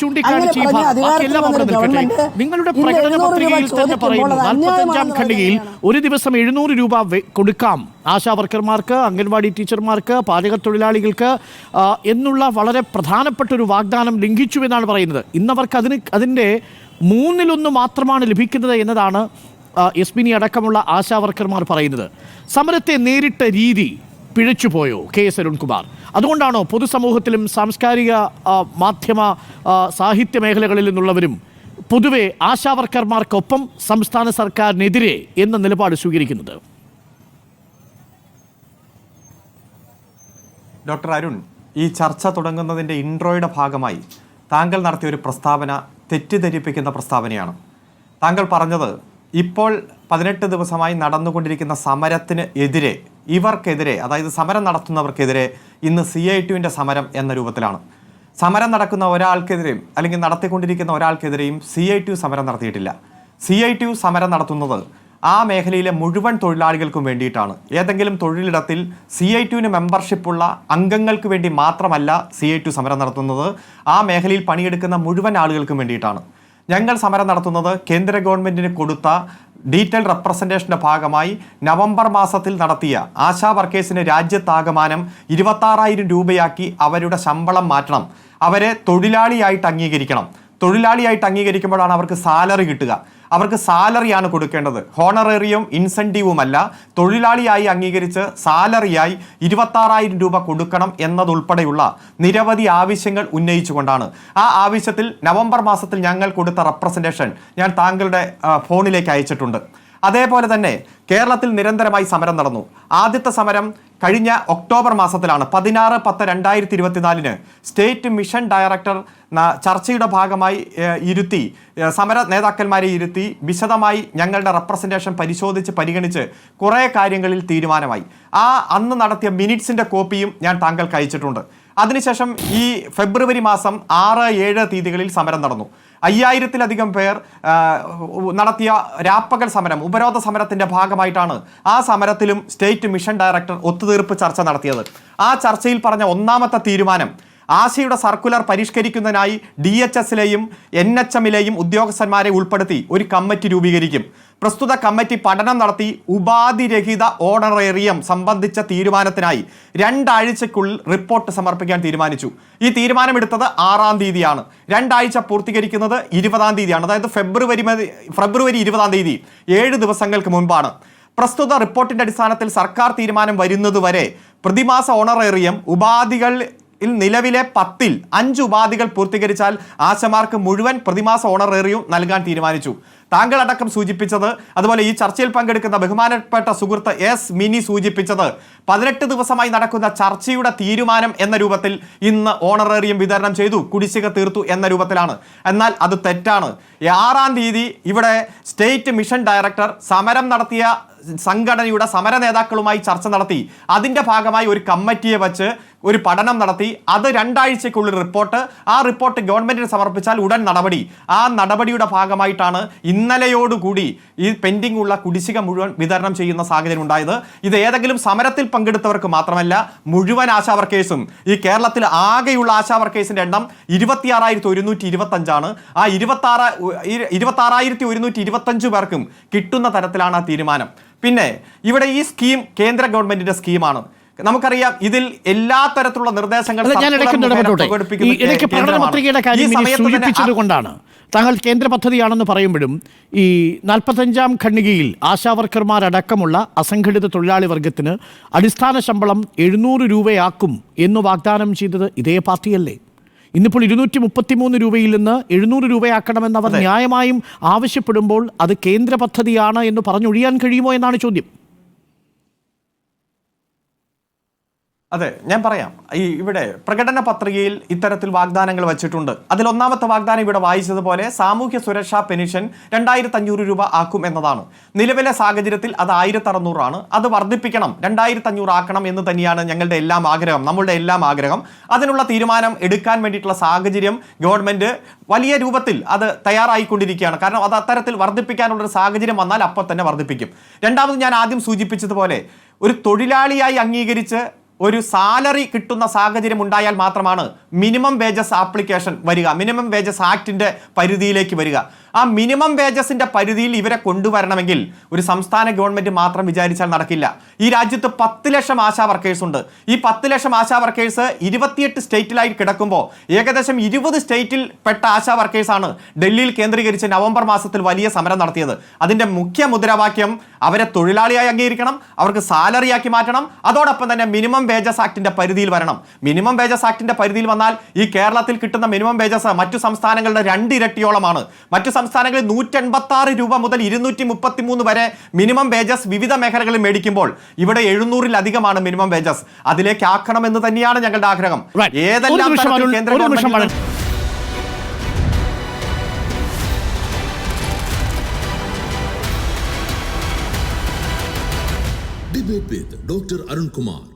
ചൂണ്ടിക്കാണിച്ച നിങ്ങളുടെ പ്രകടന പത്രികയിൽ തന്നെ പറയുന്നു 45-ാം ഖണ്ഡികയിൽ ഒരു ദിവസം 700 രൂപ കൊടുക്കാം ആശാവർക്കർമാർക്ക്, അംഗൻവാടി ടീച്ചർമാർക്ക്, പാചക തൊഴിലാളികൾക്ക് എന്നുള്ള വളരെ പ്രധാനപ്പെട്ട ഒരു വാഗ്ദാനം ലംഘിച്ചു എന്നാണ് പറയുന്നത്. ഇന്നവർക്ക് അതിൻ്റെ 1/3 മാത്രമാണ് ലഭിക്കുന്നത് എന്നതാണ് യസ്മിനി അടക്കമുള്ള ആശാവർക്കർമാർ പറയുന്നത്. സമരത്തെ നേരിട്ട രീതി പിഴച്ചുപോയോ KS അരുൺകുമാർ? അതുകൊണ്ടാണോ പൊതുസമൂഹത്തിലും സാംസ്കാരിക മാധ്യമ സാഹിത്യ മേഖലകളിൽ നിന്നുള്ളവരും പൊതുവെ ആശാവർക്കർമാർക്കൊപ്പം സംസ്ഥാന സർക്കാരിനെതിരെ എന്ന നിലപാട് സ്വീകരിക്കുന്നത്? ഡോക്ടർ അരുൺ, ഈ ചർച്ച തുടങ്ങുന്നതിൻ്റെ ഇൻട്രോയുടെ ഭാഗമായി താങ്കൾ നടത്തിയ ഒരു പ്രസ്താവന തെറ്റിദ്ധരിപ്പിക്കുന്ന പ്രസ്താവനയാണ്. താങ്കൾ പറഞ്ഞത് ഇപ്പോൾ 18 ദിവസമായി നടന്നുകൊണ്ടിരിക്കുന്ന സമരത്തിന് എതിരെ, ഇവർക്കെതിരെ, അതായത് സമരം നടത്തുന്നവർക്കെതിരെ ഇന്ന് CITUവിൻ്റെ സമരം എന്ന രൂപത്തിലാണ്. സമരം നടക്കുന്ന ഒരാൾക്കെതിരെയും അല്ലെങ്കിൽ നടത്തിക്കൊണ്ടിരിക്കുന്ന ഒരാൾക്കെതിരെയും CITU സമരം നടത്തിയിട്ടില്ല. CITU സമരം നടത്തുന്നത് ആ മേഖലയിലെ മുഴുവൻ തൊഴിലാളികൾക്കും വേണ്ടിയിട്ടാണ്. ഏതെങ്കിലും തൊഴിലിടത്തിൽ CITUവിന് മെമ്പർഷിപ്പുള്ള അംഗങ്ങൾക്ക് വേണ്ടി മാത്രമല്ല CITU സമരം നടത്തുന്നത്. ആ മേഖലയിൽ പണിയെടുക്കുന്ന മുഴുവൻ ആളുകൾക്കും വേണ്ടിയിട്ടാണ്. ഞങ്ങൾ സമരം നടത്തുന്നത് കേന്ദ്ര ഗവൺമെൻറ്റിന് കൊടുത്ത ഡീറ്റെയിൽ റെപ്രസെൻറ്റേഷൻ്റെ ഭാഗമായി നവംബർ മാസത്തിൽ നടത്തിയ ആശാ വർക്കേഴ്സിന് രാജ്യത്താകമാനം 26,000 രൂപയാക്കി അവരുടെ ശമ്പളം മാറ്റണം, അവരെ തൊഴിലാളിയായിട്ട് അംഗീകരിക്കണം. തൊഴിലാളിയായിട്ട് അംഗീകരിക്കുമ്പോഴാണ് അവർക്ക് സാലറി കിട്ടുക. അവർക്ക് സാലറിയാണ് കൊടുക്കേണ്ടത്, ഹോണറേറിയും ഇൻസെൻറ്റീവുമല്ല. തൊഴിലാളിയായി അംഗീകരിച്ച് സാലറിയായി 26,000 രൂപ കൊടുക്കണം എന്നതുൾപ്പെടെയുള്ള നിരവധി ആവശ്യങ്ങൾ ഉന്നയിച്ചുകൊണ്ടാണ്. ആ ആവശ്യത്തിൽ നവംബർ മാസത്തിൽ ഞങ്ങൾ കൊടുത്ത റെപ്രസെൻറ്റേഷൻ ഞാൻ താങ്കളുടെ ഫോണിലേക്ക് അയച്ചിട്ടുണ്ട്. അതേപോലെ തന്നെ കേരളത്തിൽ നിരന്തരമായി സമരം നടന്നു. ആദ്യത്തെ സമരം കഴിഞ്ഞ ഒക്ടോബർ മാസത്തിലാണ്. 16/10/2024 സ്റ്റേറ്റ് മിഷൻ ഡയറക്ടർ ചർച്ചയുടെ ഭാഗമായി ഇരുത്തി, സമര നേതാക്കന്മാരെ ഇരുത്തി വിശദമായി ഞങ്ങളുടെ റെപ്രസെൻറ്റേഷൻ പരിശോധിച്ച് പരിഗണിച്ച് കുറേ കാര്യങ്ങളിൽ തീരുമാനമായി. അന്ന് നടത്തിയ മിനിറ്റ്സിൻ്റെ കോപ്പിയും ഞാൻ താങ്കൾക്ക് അയച്ചിട്ടുണ്ട്. അതിനുശേഷം ഈ ഫെബ്രുവരി മാസം 6-7 തീയതികളിൽ സമരം നടന്നു. 5000-ലധികം പേർ നടത്തിയ രാപ്പകൽ സമരം, ഉപരോധ സമരത്തിൻ്റെ ഭാഗമായിട്ടാണ് ആ സമരത്തിലും സ്റ്റേറ്റ് മിഷൻ ഡയറക്ടർ ഒത്തുതീർപ്പ് ചർച്ച നടത്തിയത്. ആ ചർച്ചയിൽ പറഞ്ഞ ഒന്നാമത്തെ തീരുമാനം, ആശയുടെ സർക്കുലർ പരിഷ്കരിക്കുന്നതിനായി DHSലെയും NHMലെയും ഉദ്യോഗസ്ഥന്മാരെ ഉൾപ്പെടുത്തി ഒരു കമ്മിറ്റി രൂപീകരിക്കും. പ്രസ്തുത കമ്മിറ്റി പഠനം നടത്തി ഉപാധിരഹിത ഓണറേറിയം സംബന്ധിച്ച തീരുമാനത്തിനായി 2 ആഴ്ചയ്ക്കുള്ളിൽ റിപ്പോർട്ട് സമർപ്പിക്കാൻ തീരുമാനിച്ചു. ഈ തീരുമാനമെടുത്തത് 6-ാം തീയതിയാണ്. 2 ആഴ്ച പൂർത്തീകരിക്കുന്നത് 20-ാം തീയതിയാണ്. അതായത് ഫെബ്രുവരി 20-ാം തീയതി, 7 ദിവസങ്ങൾക്ക് മുൻപാണ്. പ്രസ്തുത റിപ്പോർട്ടിൻ്റെ അടിസ്ഥാനത്തിൽ സർക്കാർ തീരുമാനം വരുന്നതുവരെ പ്രതിമാസ ഓണറേറിയം ഉപാധികൾ നിലവിലെ 10-ൽ 5 ഉപാധികൾ പൂർത്തീകരിച്ചാൽ ആശമാർക്ക് മുഴുവൻ പ്രതിമാസ ഓണറേറിയം നൽകാൻ തീരുമാനിച്ചു. താങ്കളടക്കം സൂചിപ്പിച്ചത്, അതുപോലെ ഈ ചർച്ചയിൽ പങ്കെടുക്കുന്ന ബഹുമാനപ്പെട്ട സുഹൃത്ത് മിനി സൂചിപ്പിച്ചത് 18 ദിവസമായി നടക്കുന്ന ചർച്ചയുടെ തീരുമാനം എന്ന രൂപത്തിൽ ഇന്ന് ഓണറേറിയം വിതരണം ചെയ്തു, കുടിശ്ശിക തീർത്തു എന്ന രൂപത്തിലാണ്. എന്നാൽ അത് തെറ്റാണ്. 6-ാം തീയതി ഇവിടെ സ്റ്റേറ്റ് മിഷൻ ഡയറക്ടർ സമരം നടത്തിയ സംഘടനയുടെ സമര നേതാക്കളുമായി ചർച്ച നടത്തി. അതിൻ്റെ ഭാഗമായി ഒരു കമ്മിറ്റിയെ വച്ച് ഒരു പഠനം നടത്തി. അത് 2 ആഴ്ചയ്ക്കുള്ളിൽ റിപ്പോർട്ട്, ആ റിപ്പോർട്ട് ഗവൺമെൻറ്റിന് സമർപ്പിച്ചാൽ ഉടൻ നടപടി. ആ നടപടിയുടെ ഭാഗമായിട്ടാണ് ഇന്നലെയോടുകൂടി ഈ പെൻഡിംഗ് ഉള്ള കുടിശ്ശിക മുഴുവൻ വിതരണം ചെയ്യുന്ന സാഹചര്യം ഉണ്ടായത്. ഇത് ഏതെങ്കിലും സമരത്തിൽ പങ്കെടുത്തവർക്ക് മാത്രമല്ല, മുഴുവൻ ആശാവർക്കേഴ്സും, ഈ കേരളത്തിൽ ആകെയുള്ള ആശാവർക്കേഴ്സിൻ്റെ എണ്ണം 26,125 ആ 26,125 പേർക്കും കിട്ടുന്ന തരത്തിലാണ് ആ തീരുമാനം. പിന്നെ ഇവിടെ ഈ സ്കീം കേന്ദ്ര ഗവൺമെന്റിന്റെ സ്കീമാണ്. നമുക്കറിയാം, ഇതിൽ എല്ലാ തരത്തിലുള്ള നിർദ്ദേശങ്ങൾ സൂചിപ്പിച്ചതുകൊണ്ടാണ് താങ്കൾ കേന്ദ്ര പദ്ധതിയാണെന്ന് പറയുമ്പോഴും ഈ 45-ാം ഖണ്ഡികയിൽ ആശാവർക്കർമാരടക്കമുള്ള അസംഘടിത തൊഴിലാളി വർഗത്തിന് അടിസ്ഥാന ശമ്പളം 700 രൂപയാക്കും എന്ന് വാഗ്ദാനം ചെയ്തത് ഇതേ പാർട്ടിയല്ലേ? ഇന്നിപ്പോൾ 233 രൂപയിൽ നിന്ന് 700 രൂപയാക്കണമെന്ന് അവർ ന്യായമായും ആവശ്യപ്പെടുമ്പോൾ അത് കേന്ദ്ര പദ്ധതിയാണ് എന്ന് പറഞ്ഞൊഴിയാൻ കഴിയുമോ എന്നാണ് ചോദ്യം. അതെ, ഞാൻ പറയാം. ഇവിടെ പ്രകടന പത്രികയിൽ ഇത്തരത്തിൽ വാഗ്ദാനങ്ങൾ വച്ചിട്ടുണ്ട്. അതിൽ ഒന്നാമത്തെ വാഗ്ദാനം ഇവിടെ വായിച്ചതുപോലെ സാമൂഹ്യ സുരക്ഷാ പെൻഷൻ 2500 രൂപ ആക്കും എന്നതാണ്. നിലവിലെ സാഹചര്യത്തിൽ അത് 1600 ആണ്. അത് വർദ്ധിപ്പിക്കണം, 2500 ആക്കണം എന്ന് തന്നെയാണ് ഞങ്ങളുടെ എല്ലാം ആഗ്രഹം, നമ്മളുടെ എല്ലാം ആഗ്രഹം. അതിനുള്ള തീരുമാനം എടുക്കാൻ വേണ്ടിയിട്ടുള്ള സാഹചര്യം ഗവൺമെന്റ് വലിയ രൂപത്തിൽ അത് തയ്യാറായിക്കൊണ്ടിരിക്കുകയാണ്. കാരണം അത് അത്തരത്തിൽ വർദ്ധിപ്പിക്കാനുള്ളൊരു സാഹചര്യം വന്നാൽ അപ്പോൾ തന്നെ വർദ്ധിപ്പിക്കും. രണ്ടാമത്, ഞാൻ ആദ്യം സൂചിപ്പിച്ചതുപോലെ ഒരു തൊഴിലാളിയായി അംഗീകരിച്ച് ഒരു സാലറി കിട്ടുന്ന സാഹചര്യം ഉണ്ടായാൽ മാത്രമാണ് മിനിമം വേജസ് ആപ്ലിക്കേഷൻ വരിക, മിനിമം വേജസ് ആക്ടിൻ്റെ പരിധിയിലേക്ക് വരിക. ആ മിനിമം വേജസിൻ്റെ പരിധിയിൽ ഇവരെ കൊണ്ടുവരണമെങ്കിൽ ഒരു സംസ്ഥാന ഗവൺമെൻറ് മാത്രം വിചാരിച്ചാൽ നടക്കില്ല. ഈ രാജ്യത്ത് 10 ലക്ഷം ആശാ വർക്കേഴ്സ് ഉണ്ട്. ഈ 10 ലക്ഷം ആശാ വർക്കേഴ്സ് 28 സ്റ്റേറ്റിലായി കിടക്കുമ്പോൾ ഏകദേശം 20 സ്റ്റേറ്റിൽ പെട്ട ആശാ വർക്കേഴ്സാണ് ഡൽഹിയിൽ കേന്ദ്രീകരിച്ച് നവംബർ മാസത്തിൽ വലിയ സമരം നടത്തിയത്. അതിൻ്റെ മുഖ്യ മുദ്രാവാക്യം അവരെ തൊഴിലാളിയായി അംഗീകരിക്കണം, അവർക്ക് സാലറിയാക്കി മാറ്റണം, അതോടൊപ്പം തന്നെ മിനിമം വേജസ് ആക്ടിൻ്റെ പരിധിയിൽ വരണം. മിനിമം വേജസ് ആക്ടിൻ്റെ പരിധിയിൽ വന്നാൽ ഈ കേരളത്തിൽ കിട്ടുന്ന മിനിമം വേജസ് മറ്റു സംസ്ഥാനങ്ങളുടെ 2 ഇരട്ടിയോളമാണ്. മറ്റു സംസ്ഥാനങ്ങളിൽ 186 രൂപ മുതൽ 233 വരെ മിനിമം വേജസ് വിവിധ മേഖലകളിൽ മേടിക്കുമ്പോൾ ഇവിടെ 700-ലധികമാണ് മിനിമം വേജസ്. അതിലേക്ക് ആക്കണമെന്ന് തന്നെയാണ് ഞങ്ങളുടെ ആഗ്രഹം. ഏതെല്ലാം കേന്ദ്ര government Debate with Dr. Arun Kumar.